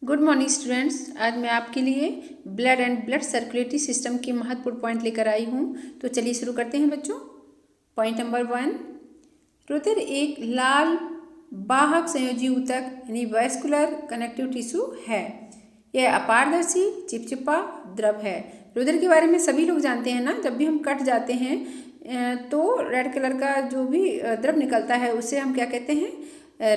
Good morning students. आज मैं आपके लिए blood and blood circulatory system के महत्वपूर्ण पॉइंट लेकर आई हूँ। तो चलिए शुरू करते हैं बच्चों। पॉइंट नंबर 1, रुधिर एक लाल वाहक संयोजी ऊतक यानी वैस्कुलर कनेक्टिव टिश्यू है। यह अपारदर्शी चिपचिपा द्रव है। रुधिर के बारे में सभी लोग जानते हैं ना, जब भी हम कट जाते हैं तो रेड कलर का जो भी द्रव निकलता है उसे हम क्या कहते हैं,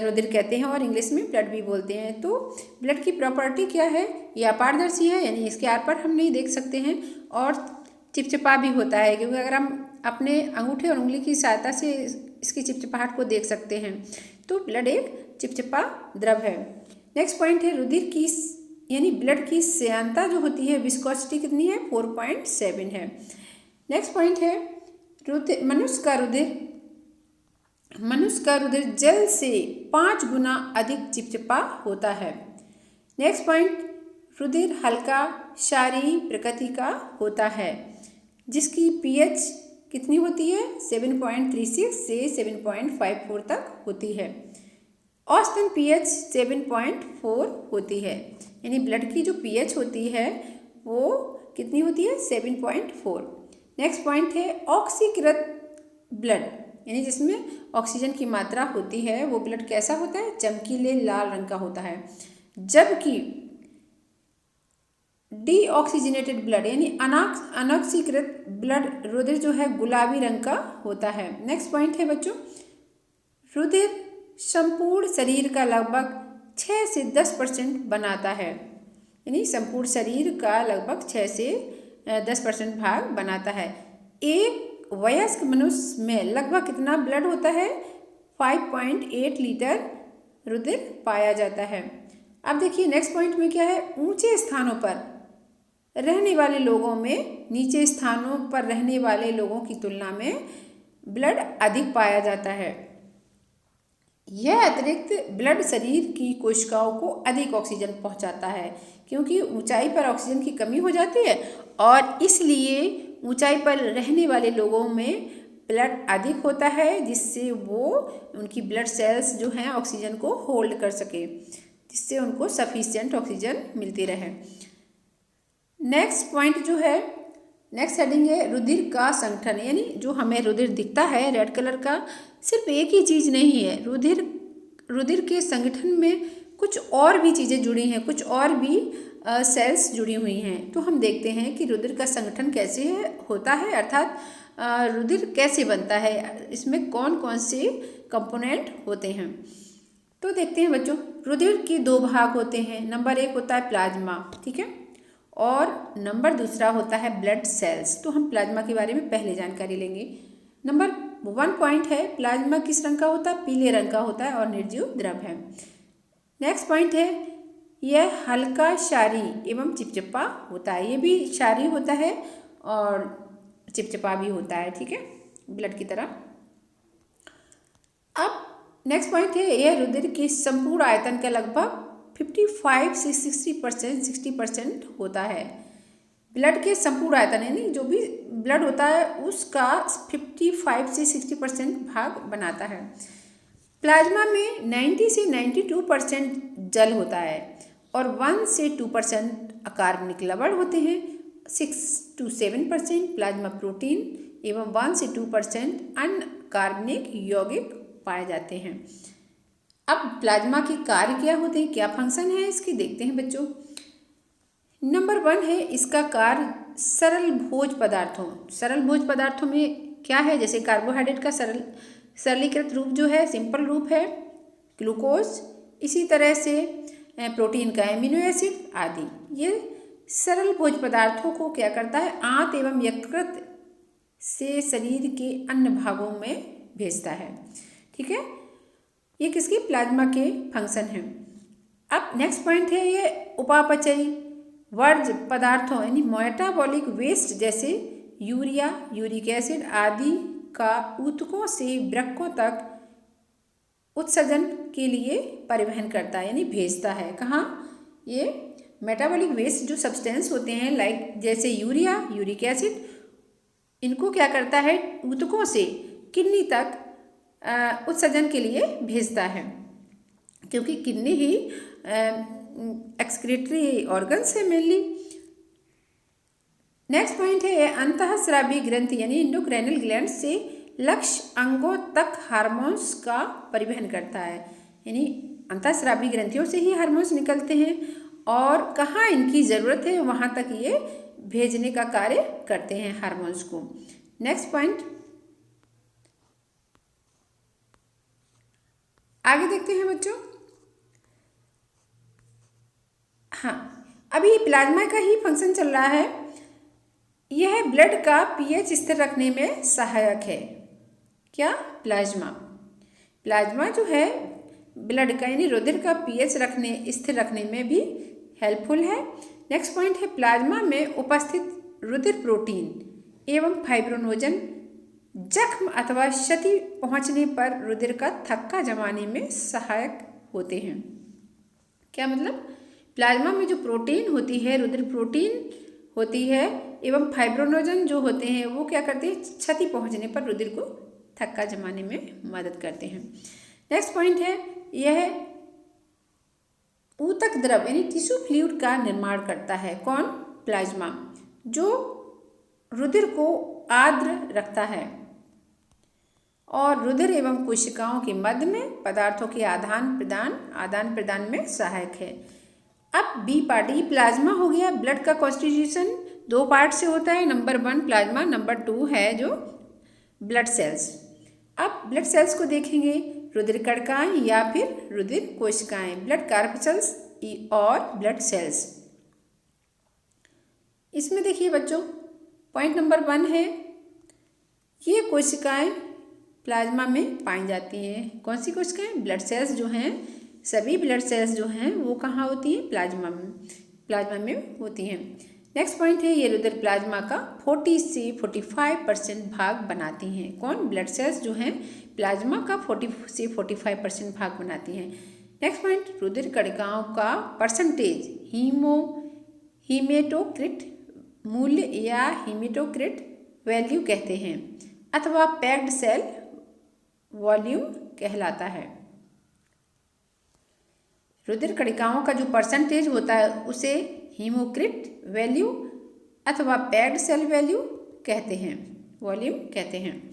रुधिर कहते हैं, और इंग्लिश में ब्लड भी बोलते हैं। तो ब्लड की प्रॉपर्टी क्या है, यह अपारदर्शी है यानी इसके आर पार हम नहीं देख सकते हैं, और चिपचिपा भी होता है क्योंकि अगर हम अपने अंगूठे और उंगली की सहायता से इसकी चिपचिपाहट को देख सकते हैं। तो ब्लड एक चिपचिपा द्रव है। नेक्स्ट पॉइंट है, रुधिर की यानी ब्लड की श्यानता जो होती है, विस्कोसिटी कितनी है, 4.7 है। नेक्स्ट पॉइंट है, मनुष्य का रुधिर जल से 5 गुना अधिक चिपचिपा होता है। नेक्स्ट पॉइंट, रुधिर हल्का क्षारीय प्रकृति का होता है जिसकी पीएच कितनी होती है, 7.36 से 7.54 तक होती है। औसतन पीएच 7.4 होती है, यानी ब्लड की जो पीएच होती है वो कितनी होती है, 7.4। नेक्स्ट पॉइंट है, ऑक्सीकृत ब्लड यानी जिसमें ऑक्सीजन की मात्रा होती है वो ब्लड कैसा होता है, चमकीले लाल रंग का होता है। जबकि डीऑक्सीजनेटेड ब्लड यानी अनऑक्सीकृत ब्लड रुधिर जो है गुलाबी रंग का होता है। नेक्स्ट पॉइंट है बच्चों, रुधिर संपूर्ण शरीर का लगभग 6 से 10% बनाता है, यानी संपूर्ण शरीर का लगभग 6 से 10% भाग बनाता है। एक वयस्क मनुष्य में लगभग कितना ब्लड होता है, 5.8 लीटर रुधिर पाया जाता है। अब देखिए नेक्स्ट पॉइंट में क्या है, ऊंचे स्थानों पर रहने वाले लोगों में नीचे स्थानों पर रहने वाले लोगों की तुलना में ब्लड अधिक पाया जाता है। यह अतिरिक्त ब्लड शरीर की कोशिकाओं को अधिक ऑक्सीजन पहुंचाता है क्योंकि ऊंचाई पर ऑक्सीजन की कमी हो जाती है, और इसलिए ऊंचाई पर रहने वाले लोगों में ब्लड अधिक होता है जिससे वो उनकी ब्लड सेल्स जो हैं ऑक्सीजन को होल्ड कर सके, जिससे उनको सफिशिएंट ऑक्सीजन मिलती रहे। नेक्स्ट पॉइंट जो है, नेक्स्ट हेडिंग है, रुधिर का संगठन, यानी जो हमें रुधिर दिखता है रेड कलर का, सिर्फ एक ही चीज़ नहीं है। रुधिर के संगठन में कुछ और भी चीज़ें जुड़ी हैं, कुछ और भी सेल्स जुड़ी हुई हैं। तो हम देखते हैं कि रुधिर का संगठन कैसे होता है, अर्थात रुधिर कैसे बनता है, इसमें कौन कौन से कंपोनेंट होते हैं। तो देखते हैं बच्चों, रुधिर के 2 भाग होते हैं। नंबर 1 होता है प्लाज्मा, ठीक है, और नंबर दूसरा होता है ब्लड सेल्स। तो हम प्लाज्मा के बारे में पहले जानकारी लेंगे। नंबर 1 पॉइंट है, प्लाज्मा किस रंग का होता है, पीले रंग का होता है और निर्जीव द्रव है। नेक्स्ट पॉइंट है, यह हल्का क्षारीय एवं चिपचिपा होता है। ये भी क्षारीय होता है और चिपचिपा भी होता है, ठीक है, ब्लड की तरह। अब नेक्स्ट पॉइंट है, यह रुधिर के संपूर्ण आयतन का लगभग 55 से 60% होता है। ब्लड के संपूर्ण आयतन यानी जो भी ब्लड होता है उसका 55 से 60% भाग बनाता है। प्लाज्मा में 90 से 92% जल होता है और 1 से 2% अकार्बनिक लवण होते हैं। 6 to 7% प्लाज्मा प्रोटीन एवं 1 से 2% अनकार्बनिक यौगिक पाए जाते हैं। अब प्लाज्मा के कार्य क्या होते हैं, क्या फंक्शन है इसके, देखते हैं बच्चों। नंबर 1 है, इसका कार्य सरल भोज पदार्थों में क्या है, जैसे कार्बोहाइड्रेट का सरलीकृत रूप जो है, सिंपल रूप है ग्लूकोज, इसी तरह से प्रोटीन का एमिनो एसिड आदि। ये सरल भोज पदार्थों को क्या करता है, आंत एवं यकृत से शरीर के अन्य भागों में भेजता है, ठीक है। ये किसकी, प्लाज्मा के फंक्शन हैं। अब नेक्स्ट पॉइंट है, ये उपापचयी वर्ज्य पदार्थों यानी मेटाबॉलिक वेस्ट जैसे यूरिया, यूरिक एसिड आदि का ऊतकों से वृक्कों तक उत्सर्जन के लिए परिवहन करता है, यानी भेजता है। कहाँ, ये मेटाबॉलिक वेस्ट जो सब्सटेंस होते हैं लाइक जैसे यूरिया, यूरिक एसिड, इनको क्या करता है, ऊतकों से किडनी तक उत्सर्जन के लिए भेजता है। क्योंकि किडनी ही एक्सक्रीटरी ऑर्गन्स है मेनली। नेक्स्ट पॉइंट है अंतःस्रावी ग्रंथि यानी एंडोक्राइनल ग्लैंड से लक्ष्य अंगों तक हार्मोन्स का परिवहन करता है, यानी अंतःस्रावी ग्रंथियों से ही हार्मोन्स निकलते हैं और कहाँ इनकी ज़रूरत है वहाँ तक ये भेजने का कार्य करते हैं हार्मोन्स को। नेक्स्ट पॉइंट आगे देखते हैं बच्चों। हाँ, अभी प्लाज्मा का ही फंक्शन चल रहा है। यह ब्लड का पीएच स्थिर रखने में सहायक है। क्या? प्लाज्मा जो है ब्लड का यानी रुधिर का पीएच स्थिर रखने में भी हेल्पफुल है। नेक्स्ट पॉइंट है प्लाज्मा में उपस्थित रुधिर प्रोटीन एवं फाइब्रोनोजन जख्म अथवा क्षति पहुंचने पर रुधिर का थक्का जमाने में सहायक होते हैं। क्या मतलब? प्लाज्मा में जो प्रोटीन होती है, रुधिर प्रोटीन होती है एवं फाइब्रोनोजन जो होते हैं वो क्या करते हैं, क्षति पहुंचने पर रुधिर को थक्का जमाने में मदद करते हैं। नेक्स्ट पॉइंट है यह ऊतक द्रव यानी टिश्यू फ्लूइड का निर्माण करता है। कौन? प्लाज्मा, जो रुधिर को आर्द्र रखता है और रुधिर एवं कोशिकाओं के मध्य में पदार्थों के आदान प्रदान में सहायक है। अब बी पार्ट, ये प्लाज्मा हो गया। ब्लड का कॉन्स्टिट्यूशन 2 पार्ट से होता है, नंबर 1 प्लाज्मा, नंबर 2 है जो ब्लड सेल्स। अब ब्लड सेल्स को देखेंगे, रुधिर कणिकाएं या फिर रुधिर कोशिकाएं, ब्लड कार्पस्कल्स और ब्लड सेल्स। इसमें देखिए बच्चों पॉइंट नंबर 1 है ये कोशिकाएं प्लाज्मा में पाई जाती हैं। कौन सी कोशिकाएं? ब्लड सेल्स जो हैं, सभी ब्लड सेल्स जो हैं वो कहाँ होती हैं? प्लाज्मा में होती हैं। नेक्स्ट पॉइंट है ये रुधिर प्लाज्मा का 40 से 45% भाग बनाती हैं। कौन? ब्लड सेल्स जो हैं प्लाज्मा का 40 से 45% भाग बनाती हैं। नेक्स्ट पॉइंट रुधिर कणिकाओं का परसेंटेज हीमेटोक्रिट मूल्य या हीमेटोक्रिट वैल्यू कहते हैं अथवा पैक्ड सेल वॉल्यूम कहलाता है। रुधिर कणिकाओं का जो परसेंटेज होता है उसे हीमोक्रिट वैल्यू अथवा पैक्ड सेल वैल्यू कहते हैं, वॉल्यूम कहते हैं।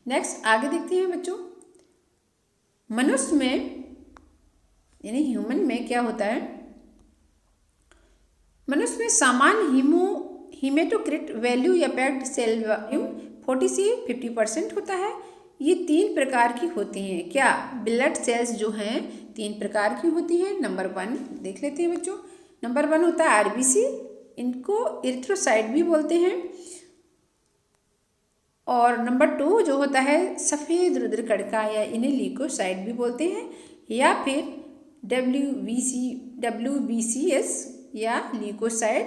नेक्स्ट आगे देखते हैं बच्चों। मनुष्य में यानी ह्यूमन में क्या होता है? मनुष्य में सामान्य हीमेटोक्रिट वैल्यू या पैक्ड सेल वॉल्यूम 40 से 50% होता है। ये 3 प्रकार की होती हैं। क्या? ब्लड सेल्स जो हैं 3 प्रकार की होती हैं। नंबर 1 देख लेते हैं बच्चों। नंबर 1 होता है आरबीसी, इनको इरिथ्रोसाइट भी बोलते हैं। और नंबर 2 जो होता है सफ़ेद रुधिर कणिका या इन्हें ल्यूकोसाइट भी बोलते हैं, या फिर WBCS या ल्यूकोसाइट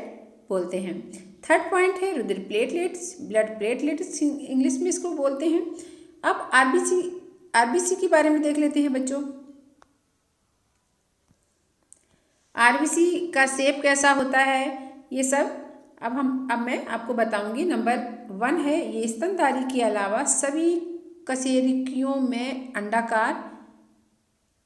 बोलते हैं। थर्ड पॉइंट है रुधिर प्लेटलेट्स, ब्लड प्लेटलेट्स इंग्लिश में इसको बोलते हैं। अब आरबीसी के बारे में देख लेते हैं बच्चों। आरबीसी का शेप कैसा होता है ये सब अब मैं आपको बताऊंगी। नंबर 1 है ये स्तनधारी के अलावा सभी कशेरुकियों में अंडाकार,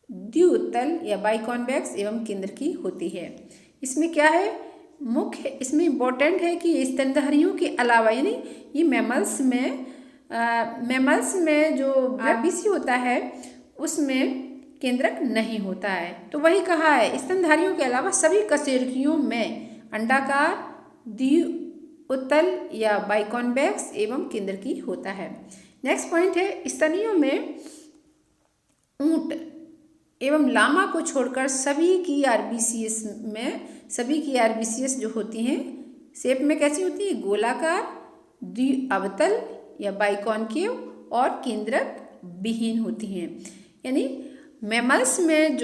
द्विउतल या बाइकॉन्वेक्स एवं केंद्र की होती है। इसमें क्या है मुख्य, इसमें इम्पोर्टेंट है कि स्तनधारियों के अलावा यानी ये मैमल्स में जो आरबीसी होता है उसमें केंद्रक नहीं होता है। तो वही कहा है स्तनधारियों के अलावा सभी कशेरुकियों में अंडाकार, द्विउतल या बाइकॉन्वेक्स एवं केंद्र की होता है। नेक्स्ट पॉइंट है स्तनियों में ऊंट एवं लामा को छोड़कर सभी की आरबीसीएस जो होती हैं शेप में कैसी होती है? गोलाकार, द्विअवतल या बाइकॉन्केव और केंद्रक विहीन होती हैं। यानी मैमल्स में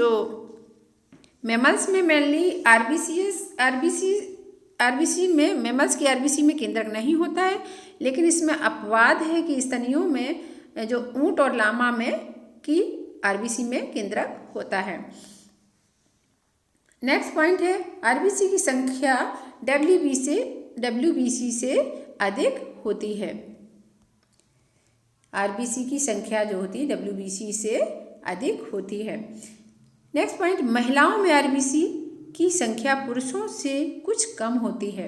मेनली आरबीसी में मैमल्स की आरबीसी में केंद्रक नहीं होता है, लेकिन इसमें अपवाद है कि स्तनियों में जो ऊंट और लामा में की आरबीसी में केंद्रक होता है। नेक्स्ट पॉइंट है आरबीसी की संख्या डब्ल्यूबीसी से अधिक होती है। आरबीसी की संख्या जो होती है डब्ल्यूबीसी से अधिक होती है। नेक्स्ट पॉइंट, महिलाओं में आरबीसी की संख्या पुरुषों से कुछ कम होती है।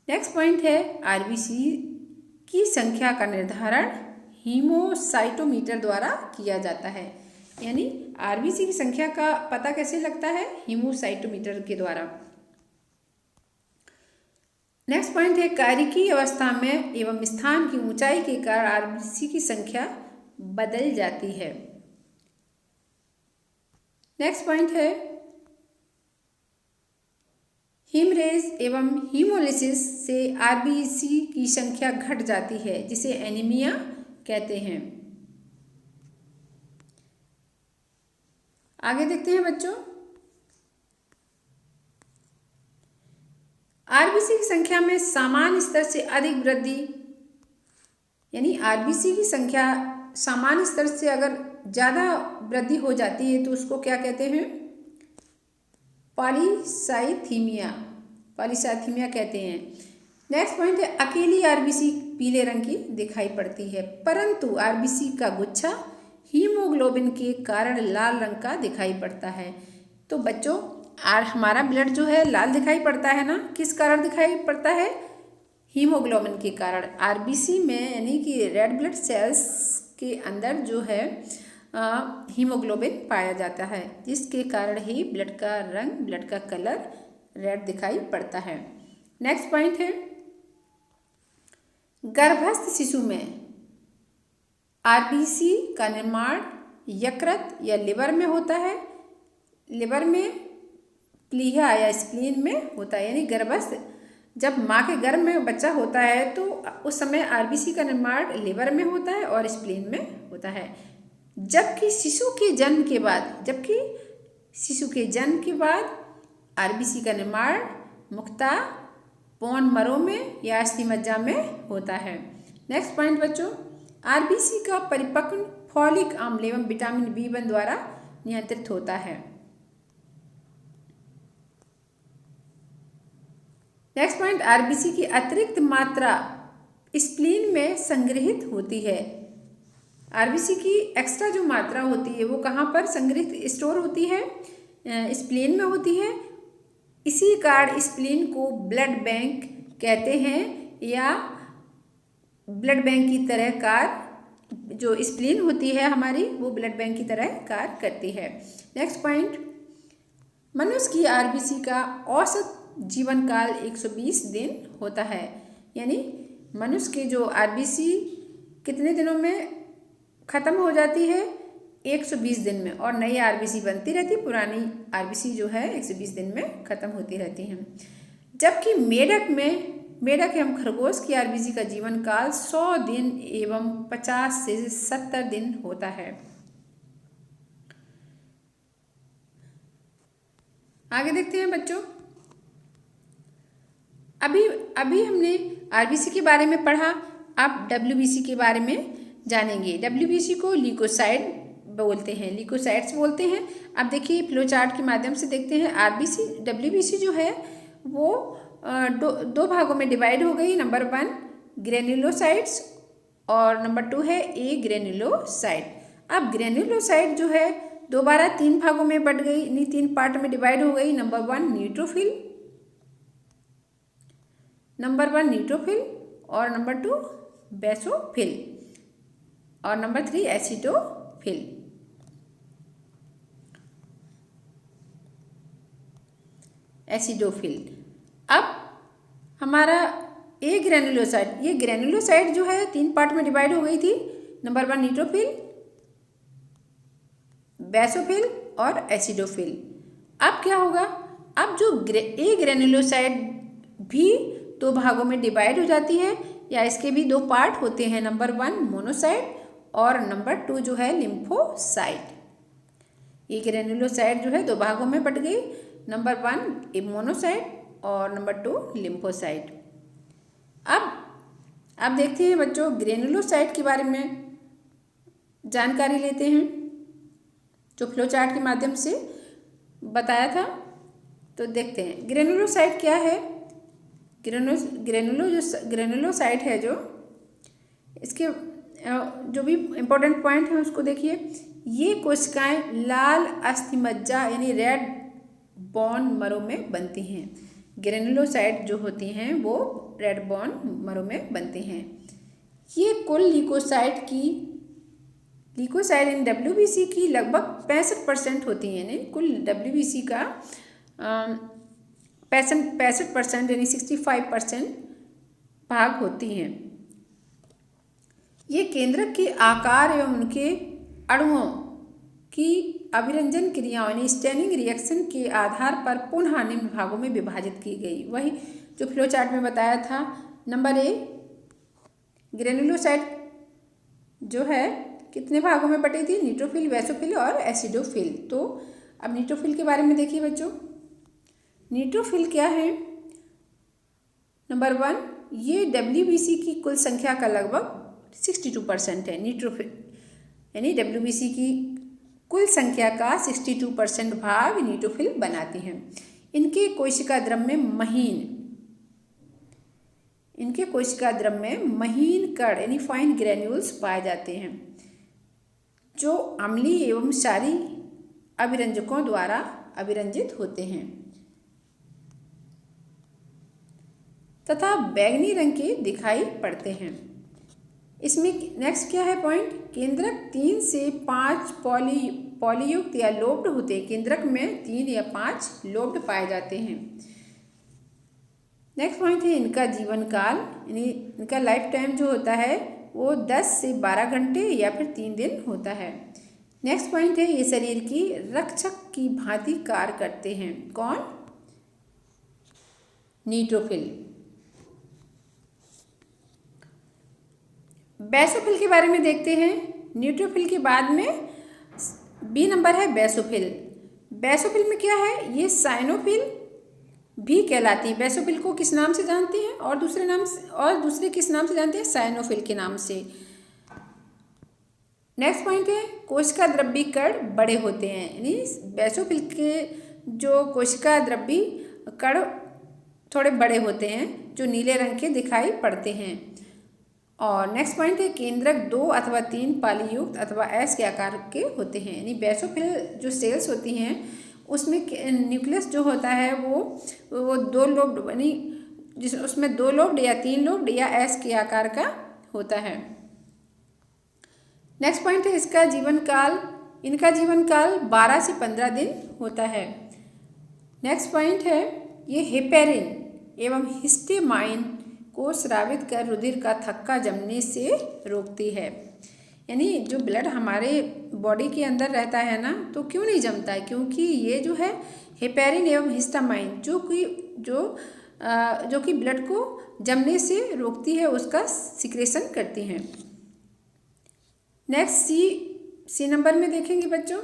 नेक्स्ट पॉइंट है, आरबीसी की संख्या का निर्धारण हीमोसाइटोमीटर द्वारा किया जाता है। यानी आरबीसी की संख्या का पता कैसे लगता है? हीमोसाइटोमीटर के द्वारा। नेक्स्ट पॉइंट है, कार्यकी अवस्था में एवं स्थान की ऊंचाई के कारण आरबीसी की संख्या बदल जाती है। नेक्स्ट पॉइंट है, हीमरेज एवं हीमोलिसिस से आरबीसी की संख्या घट जाती है, जिसे एनीमिया कहते हैं। आगे देखते हैं बच्चों, आरबीसी की संख्या में सामान्य स्तर से अधिक वृद्धि, यानी आरबीसी की संख्या सामान्य स्तर से अगर ज़्यादा वृद्धि हो जाती है तो उसको क्या कहते हैं? पॉलीसाइथीमिया कहते हैं। नेक्स्ट पॉइंट है, अकेली आरबीसी पीले रंग की दिखाई पड़ती है, परंतु आरबीसी का गुच्छा हीमोग्लोबिन के कारण लाल रंग का दिखाई पड़ता है। तो बच्चों, हमारा ब्लड जो है लाल दिखाई पड़ता है ना, किस कारण दिखाई पड़ता है? हीमोग्लोबिन के कारण। आरबीसी में यानी कि रेड ब्लड सेल्स के अंदर जो है हीमोग्लोबिन पाया जाता है, जिसके कारण ही ब्लड का रंग, ब्लड का कलर रेड दिखाई पड़ता है। नेक्स्ट पॉइंट है, गर्भस्थ शिशु में आरबीसी का निर्माण यकृत या लिवर में होता है। लिवर में, प्लीहा या स्प्लीन में होता है। यानी गर्भस्थ, जब माँ के गर्भ में बच्चा होता है तो उस समय आरबीसी का निर्माण लिवर में होता है और स्प्लीन में होता है। जबकि शिशु के जन्म के बाद आरबीसी का निर्माण मुख्यतः बोन मरो में या अस्थि मज्जा में होता है। नेक्स्ट पॉइंट बच्चों, आरबीसी का परिपक्व फॉलिक अम्ल एवं विटामिन B1 द्वारा नियंत्रित होता है। नेक्स्ट पॉइंट, आरबीसी की अतिरिक्त मात्रा स्प्लीन में संग्रहित होती है। आरबीसी की एक्स्ट्रा जो मात्रा होती है वो कहाँ पर संग्रहित स्टोर होती है? स्प्लीन में होती है। इसी कारण स्प्लीन को ब्लड बैंक कहते हैं, या ब्लड बैंक की तरह कार्य, जो स्प्लीन होती है हमारी वो ब्लड बैंक की तरह कार्य करती है। नेक्स्ट पॉइंट, मनुष्य की आरबीसी का औसत जीवन काल 120 दिन होता है। यानी मनुष्य के जो आरबीसी कितने दिनों में ख़त्म हो जाती है? 120 दिन में, और नई आरबीसी बनती रहती, पुरानी आरबीसी जो है 120 दिन में ख़त्म होती रहती हैं। जबकि मेढक एवं खरगोश की आरबीसी का जीवन काल 100 दिन एवं 50 से 70 दिन होता है। आगे देखते हैं बच्चों, अभी हमने आरबीसी के बारे में पढ़ा, अब डब्ल्यूबीसी के बारे में जानेंगे। डब्ल्यूबीसी को ल्यूकोसाइट बोलते हैं, ल्यूकोसाइट्स बोलते हैं। अब देखिए फ्लो चार्ट के माध्यम से देखते हैं। आरबीसी, डब्ल्यूबीसी जो है वो दो भागों में डिवाइड हो गई। नंबर 1 ग्रेन्युलोसाइट्स और नंबर 2 है ए ग्रेन्युलोसाइट। अब ग्रेन्युलोसाइट जो है दोबारा 3 भागों में बढ़ गई, यानी 3 पार्ट में डिवाइड हो गई। नंबर 1 न्यूट्रोफिल और नंबर 2 बेसोफिल और नंबर 3 एसिडोफिल। अब हमारा ए ग्रेन्युलोसाइट, ये ग्रेन्युलोसाइट जो है 3 पार्ट में डिवाइड हो गई थी। नंबर 1 न्यूट्रोफिल, बेसोफिल और एसिडोफिल। अब क्या होगा? अब जो ए ग्रेन्युलोसाइट भी 2 भागों में डिवाइड हो जाती है, या इसके भी 2 पार्ट होते हैं। नंबर 1 मोनोसाइट और नंबर 2 जो है लिम्फोसाइट। ए ग्रेन्युलोसाइट जो है 2 भागों में बट गई। नंबर 1 मोनोसाइट और नंबर 2 लिम्फोसाइट। अब देखते हैं बच्चों, ग्रेन्युलोसाइट के बारे में जानकारी लेते हैं, जो फ्लो चार्ट के माध्यम से बताया था। तो देखते हैं ग्रेन्युलोसाइट क्या है। ग्रेन्युलोसाइट है जो, इसके जो भी इम्पोर्टेंट पॉइंट है उसको देखिए। ये कोशिकाएं लाल अस्थिमज्जा यानी रेड बोन मरों में बनती हैं। ग्रेनुलोसाइट जो होती हैं वो रेड बोन मरों में बनती हैं। ये कुल ल्यूकोसाइट इन WBC की लगभग 65% होती हैं। यानी कुल WBC का 65% यानी 65% भाग होती हैं। ये केंद्रक के आकार एवं उनके अणुओं की अभिरंजन क्रियाओं यानी स्टेनिंग रिएक्शन के आधार पर पुनः निम्न भागों में विभाजित की गई। वही जो फ्लो चार्ट में बताया था। नंबर ए, ग्रेनुलोसाइट जो है कितने भागों में बटी थी? न्यूट्रोफिल, बेसोफिल और एसिडोफिल। तो अब न्यूट्रोफिल के बारे में देखिए बच्चों। न्यूट्रोफिल क्या है? नंबर 1, ये WBC की कुल संख्या का लगभग 62% है। न्यूट्रोफिल यानी WBC की कुल संख्या का 62% भाग न्यूट्रोफिल बनाती हैं। इनके कोशिका द्रव में महीन कण यानी फाइन ग्रेन्यूल्स पाए जाते हैं जो अम्लीय एवं क्षारीय अभिरंजकों द्वारा अभिरंजित होते हैं तथा बैंगनी रंग के दिखाई पड़ते हैं। इसमें नेक्स्ट क्या है पॉइंट? केंद्रक 3 से 5 पॉलीयुक्त या लोब्ड होते हैं। केंद्रक में 3 या 5 लोब्ड पाए जाते हैं। नेक्स्ट पॉइंट है इनका जीवन काल यानी इनका लाइफ टाइम जो होता है वो 10 से 12 घंटे या फिर 3 दिन होता है। नेक्स्ट पॉइंट है ये शरीर की रक्षक की भांति कार्य करते हैं। कौन? न्यूट्रोफिल। बेसोफिल के बारे में देखते हैं। न्यूट्रोफिल के बाद में बी नंबर है बेसोफिल। बेसोफिल में क्या है? ये साइनोफिल भी कहलाती है। बेसोफिल को किस नाम से जानते हैं? और दूसरे किस नाम से जानते हैं? साइनोफिल के नाम से। नेक्स्ट पॉइंट है कोशिका द्रव्य कण बड़े होते हैं। यानी बेसोफिल के जो कोशिका द्रव्य कण थोड़े बड़े होते हैं जो नीले रंग के दिखाई पड़ते हैं। और नेक्स्ट पॉइंट है केंद्रक 2 अथवा 3 पालीयुक्त अथवा एस के आकार के होते हैं। यानी बेसोफिल जो सेल्स होती हैं उसमें न्यूक्लियस जो होता है वो 2 लोब्ड यानी उसमें 2 लोब्ड या 3 लोब्ड या एस के आकार का होता है। नेक्स्ट पॉइंट है इनका जीवन काल 12 से 15 दिन होता है। नेक्स्ट पॉइंट है ये हेपेरिन एवं हिस्टेमाइन को स्रावित कर रुधिर का थक्का जमने से रोकती है। यानी जो ब्लड हमारे बॉडी के अंदर रहता है ना तो क्यों नहीं जमता है? क्योंकि ये जो है हेपेरिन एवं हिस्टामाइन जो कि ब्लड को जमने से रोकती है, उसका सिक्रेशन करती हैं। नेक्स्ट सी नंबर में देखेंगे बच्चों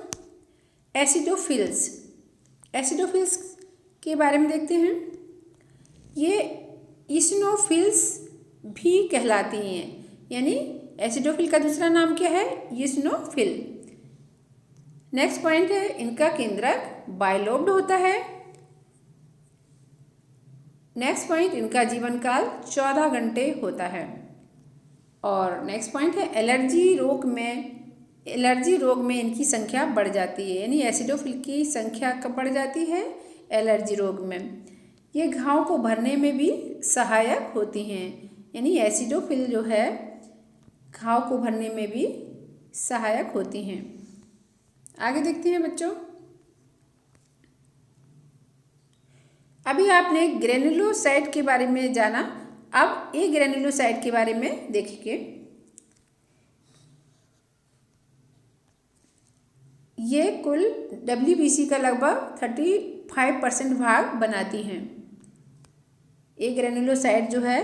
एसिडोफिल्स के बारे में देखते हैं। ये ईसिनोफिल्स भी कहलाती हैं। यानी एसिडोफिल का दूसरा नाम क्या है? ईसिनोफिल। नेक्स्ट पॉइंट है इनका केंद्रक बाइलोब्ड होता है। नेक्स्ट पॉइंट इनका जीवन काल 14 घंटे होता है। और नेक्स्ट पॉइंट है एलर्जी रोग में इनकी संख्या बढ़ जाती है। यानी एसिडोफिल की संख्या कब बढ़ जाती है? एलर्जी रोग में। ये घाव को भरने में भी सहायक होती हैं। यानी एसिडोफिल जो है घाव को भरने में भी सहायक होती हैं। आगे देखते हैं बच्चों। अभी आपने ग्रेनुलोसाइट के बारे में जाना। अब ए ग्रेनुलोसाइट के बारे में देखेंगे। ये कुल WBC का लगभग 35% भाग बनाती हैं। ए ग्रेनुलोसाइट जो है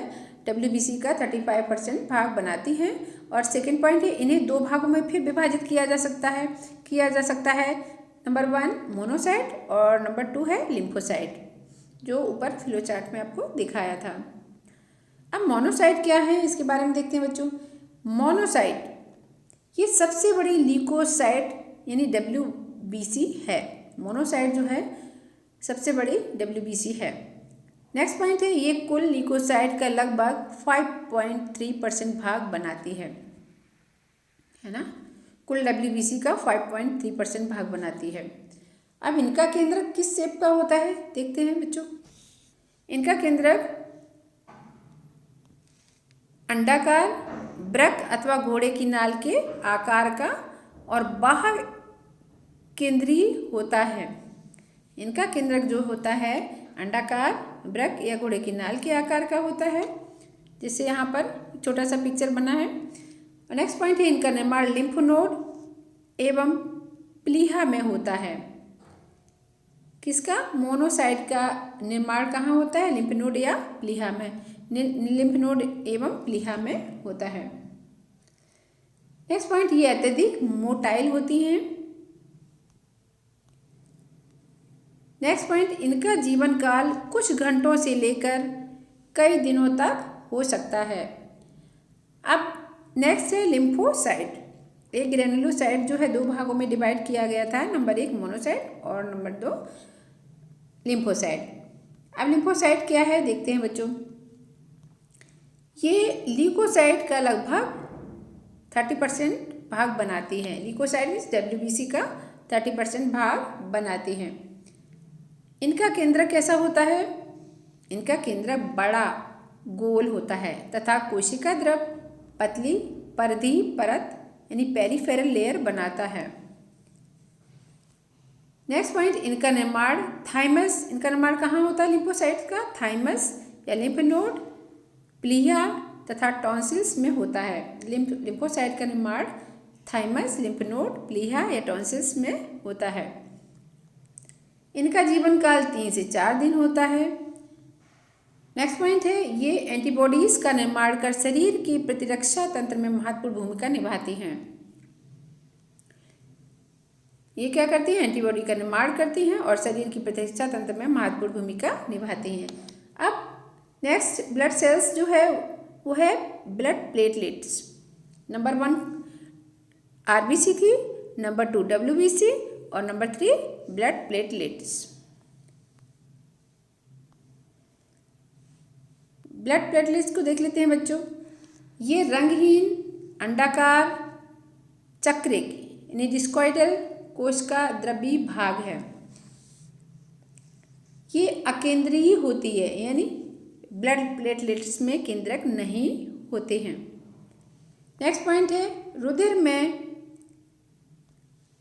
WBC का 35% भाग बनाती हैं। और सेकेंड पॉइंट है इन्हें 2 भागों में फिर विभाजित किया जा सकता है। नंबर 1 मोनोसाइट और नंबर 2 है लिम्फोसाइट, जो ऊपर फ्लो चार्ट में आपको दिखाया था। अब मोनोसाइट क्या है इसके बारे में देखते हैं बच्चों। मोनोसाइट ये सबसे बड़ी ल्यूकोसाइट यानी WBC है। मोनोसाइट जो है सबसे बड़ी WBC है। नेक्स्ट पॉइंट है ये कुल ल्यूकोसाइट का लगभग 5.3% भाग बनाती है ना। कुल WBC का 5.3% भाग बनाती है। अब इनका केंद्रक किस शेप का होता है देखते हैं बच्चों। इनका केंद्रक अंडाकार, वृक्क अथवा घोड़े की नाल के आकार का और बाह्य केंद्रीय होता है। इनका केंद्रक जो होता है अंडाकार, वृक्क या घोड़े की नाल के आकार का होता है, जिससे यहाँ पर छोटा सा पिक्चर बना है। नेक्स्ट पॉइंट है इनका निर्माण लिम्फ नोड एवं प्लीहा में होता है। किसका? मोनोसाइट का निर्माण कहाँ होता है? लिम्फ नोड या प्लीहा में। लिम्फ नोड एवं प्लीहा में होता है। नेक्स्ट पॉइंट, ये अत्यधिक मोटाइल होती हैं। नेक्स्ट पॉइंट, इनका जीवन काल कुछ घंटों से लेकर कई दिनों तक हो सकता है। अब नेक्स्ट है लिम्फोसाइट। एक ग्रेनुलोसाइट जो है दो भागों में डिवाइड किया गया था, नंबर 1 मोनोसाइट और नंबर 2 लिम्फोसाइट। अब लिम्फोसाइट क्या है देखते हैं बच्चों। ये ल्यूकोसाइट का लगभग 30% भाग बनाती हैं। ल्यूकोसाइट मीन्स WBC का 30% भाग बनाती हैं। इनका केंद्र कैसा होता है? इनका केंद्र बड़ा गोल होता है तथा कोशिका द्रव पतली परिधि परत यानी पेरिफेरल लेयर बनाता है। नेक्स्ट पॉइंट, इनका निर्माण थाइमस। इनका निर्माण कहाँ होता है लिम्फोसाइट का? थाइमस या लिम्फ नोड, प्लीहा तथा टॉन्सिल्स में होता है। लिम्फोसाइट का निर्माण थाइमस, लिम्फ नोड, प्लीहा या टॉन्सिल्स में होता है। इनका जीवन काल 3 से 4 दिन होता है। नेक्स्ट पॉइंट है, ये एंटीबॉडीज का निर्माण कर शरीर की प्रतिरक्षा तंत्र में महत्वपूर्ण भूमिका निभाती हैं। ये क्या करती हैं? एंटीबॉडी का निर्माण करती हैं और शरीर की प्रतिरक्षा तंत्र में महत्वपूर्ण भूमिका निभाती हैं। अब नेक्स्ट ब्लड सेल्स जो है वो है ब्लड प्लेटलेट्स। नंबर 1 RBC थी, नंबर 2 WBC और number 3 blood platelets. Blood platelets को देख लेते हैं बच्चों। ये रंगहीन अंडाकार चक्रिक यानी डिस्कॉइडल कोश का द्रवी भाग है। ये अकेंद्रीय होती है यानी ब्लड प्लेटलेट्स में केंद्रक नहीं होते हैं। नेक्स्ट पॉइंट है, रुधिर में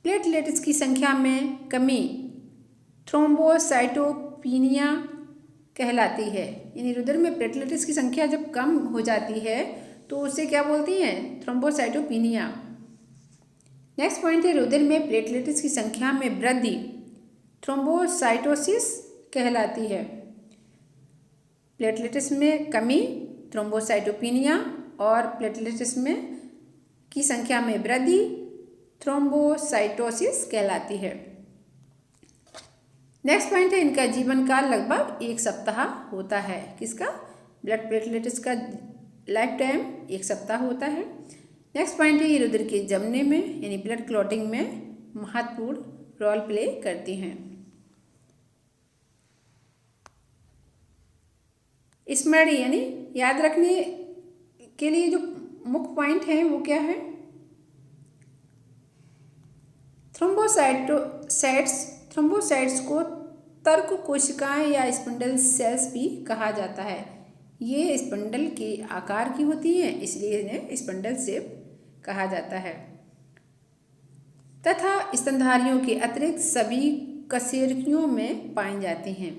प्लेटलेट्स की संख्या में कमी थ्रोम्बोसाइटोपिनिया कहलाती है। यानी रुधिर में प्लेटलेट्स की संख्या जब कम हो जाती है तो उसे क्या बोलती हैं? थ्रोम्बोसाइटोपिनिया। नेक्स्ट पॉइंट है, रुधिर में प्लेटलेट्स की संख्या में वृद्धि थ्रोम्बोसाइटोसिस कहलाती है। प्लेटलेट्स में कमी थ्रोम्बोसाइटोपिनिया और प्लेटलेट्स में की संख्या में वृद्धि थ्रोम्बोसाइटोसिस कहलाती है। नेक्स्ट पॉइंट है, इनका जीवन काल लगभग 1 सप्ताह होता है। किसका? ब्लड प्लेटलेट्स का लाइफ टाइम 1 सप्ताह होता है। नेक्स्ट पॉइंट है, ये रुधिर के जमने में यानी ब्लड क्लॉटिंग में महत्वपूर्ण रोल प्ले करती हैं। स्मृति यानी याद रखने के लिए जो मुख्य पॉइंट हैं वो क्या है? थ्रोम्बोसाइट्स को तर्क कोशिकाएं या स्पिंडल सेल्स भी कहा जाता है। ये स्पिंडल के आकार की होती हैं, इसलिए इन्हें स्पिंडल शेप कहा जाता है। तथा स्तनधारियों के अतिरिक्त सभी कशेरुकियों में पाई जाती हैं।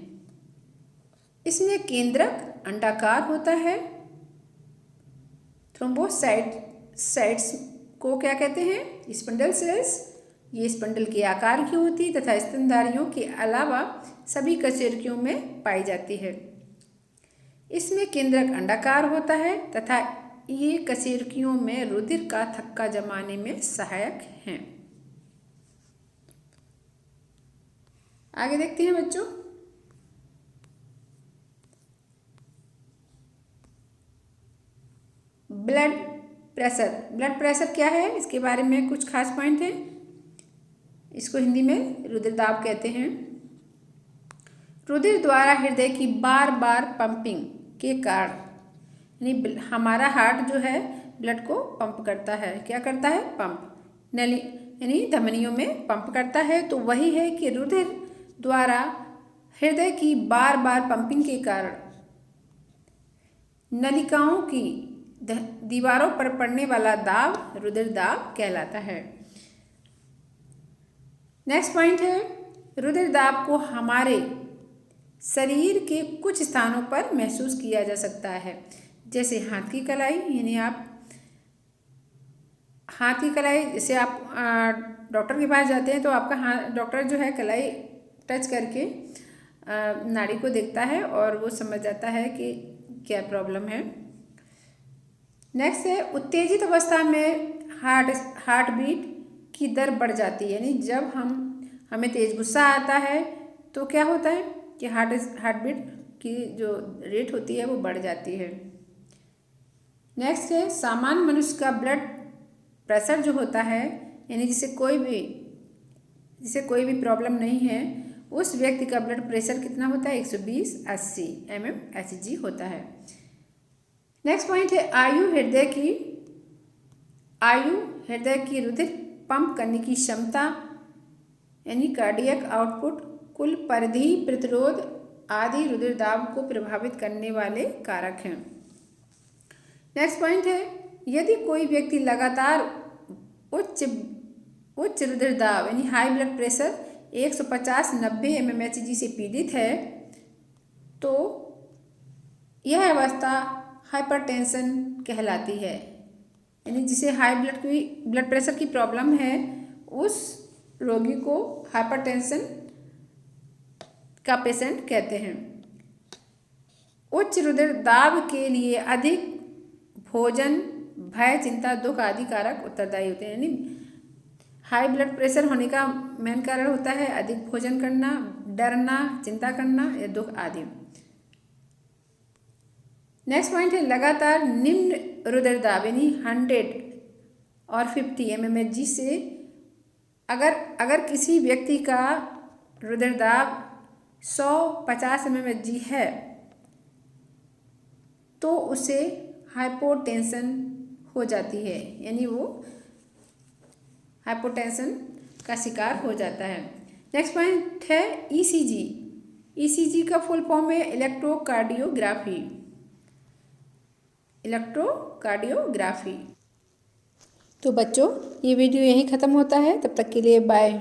इसमें केंद्रक अंडाकार होता है। थ्रोम्बोसाइट्स को क्या कहते हैं? Spindle sales. ये स्पिंडल के आकार की होती तथा स्तनधारियों के अलावा सभी कशेरुकियों में पाई जाती है। इसमें केंद्रक अंडाकार होता है तथा ये कशेरुकियों में रुधिर का थक्का जमाने में सहायक हैं। आगे देखते हैं बच्चों। ब्लड प्रेशर क्या है? इसके बारे में कुछ खास पॉइंट हैं। इसको हिंदी में रुधिर दाब कहते हैं। रुधिर द्वारा हृदय की बार बार पंपिंग के कारण यानी हमारा हार्ट जो है ब्लड को पंप करता है। क्या करता है? पंप। नली यानी धमनियों में पंप करता है, तो वही है कि रुधिर द्वारा हृदय की बार बार पंपिंग के कारण नलिकाओं की दीवारों पर पड़ने वाला दाब रुधिर दाब कहलाता है। नेक्स्ट पॉइंट है, रुधिर दाब को हमारे शरीर के कुछ स्थानों पर महसूस किया जा सकता है, जैसे हाथ की कलाई, यानी आप हाथ की कलाई, जैसे आप डॉक्टर के पास जाते हैं तो आपका हाथ, डॉक्टर जो है कलाई टच करके नाड़ी को देखता है और वो समझ जाता है कि क्या प्रॉब्लम है। नेक्स्ट है, उत्तेजित अवस्था में हार्ट बीट की दर बढ़ जाती है, यानी जब हमें तेज गुस्सा आता है तो क्या होता है कि हार्ट बीट की जो रेट होती है वो बढ़ जाती है। नेक्स्ट है, सामान्य मनुष्य का ब्लड प्रेशर जो होता है, यानी जिसे कोई भी प्रॉब्लम नहीं है, उस व्यक्ति का ब्लड प्रेशर कितना होता है, 120/80 mmHg होता है। नेक्स्ट पॉइंट है, आयु हृदय की रुधिर पंप करने की क्षमता, यानी कार्डियक आउटपुट, कुल परिधि प्रतिरोध आदि रुधिर दाब को प्रभावित करने वाले कारक हैं। नेक्स्ट पॉइंट है, यदि कोई व्यक्ति लगातार उच्च रुधिर दाब यानी हाई ब्लड प्रेशर 150/90 mmHg से पीड़ित है, तो यह अवस्था हाइपरटेंशन कहलाती है, यानी जिसे हाई ब्लड प्रेशर की प्रॉब्लम है उस रोगी को हाइपरटेंशन का पेशेंट कहते हैं। उच्च रुधिर दाब के लिए अधिक भोजन, भय, चिंता, दुख आदि कारक उत्तरदायी होते हैं, यानी हाई ब्लड प्रेशर होने का मेन कारण होता है अधिक भोजन करना, डरना, चिंता करना या दुख आदि। नेक्स्ट पॉइंट है, लगातार निम्न रुधिर दाब यानी 100 और 50 mmHg से अगर किसी व्यक्ति का रुधिर दाब 150 mmHg है तो उसे हाइपोटेंशन हो जाती है, यानी वो हाइपोटेंशन का शिकार हो जाता है। नेक्स्ट पॉइंट है ईसीजी। ईसीजी का फुल फॉर्म है इलेक्ट्रोकार्डियोग्राफी। तो बच्चों, ये वीडियो यहीं ख़त्म होता है, तब तक के लिए बाय।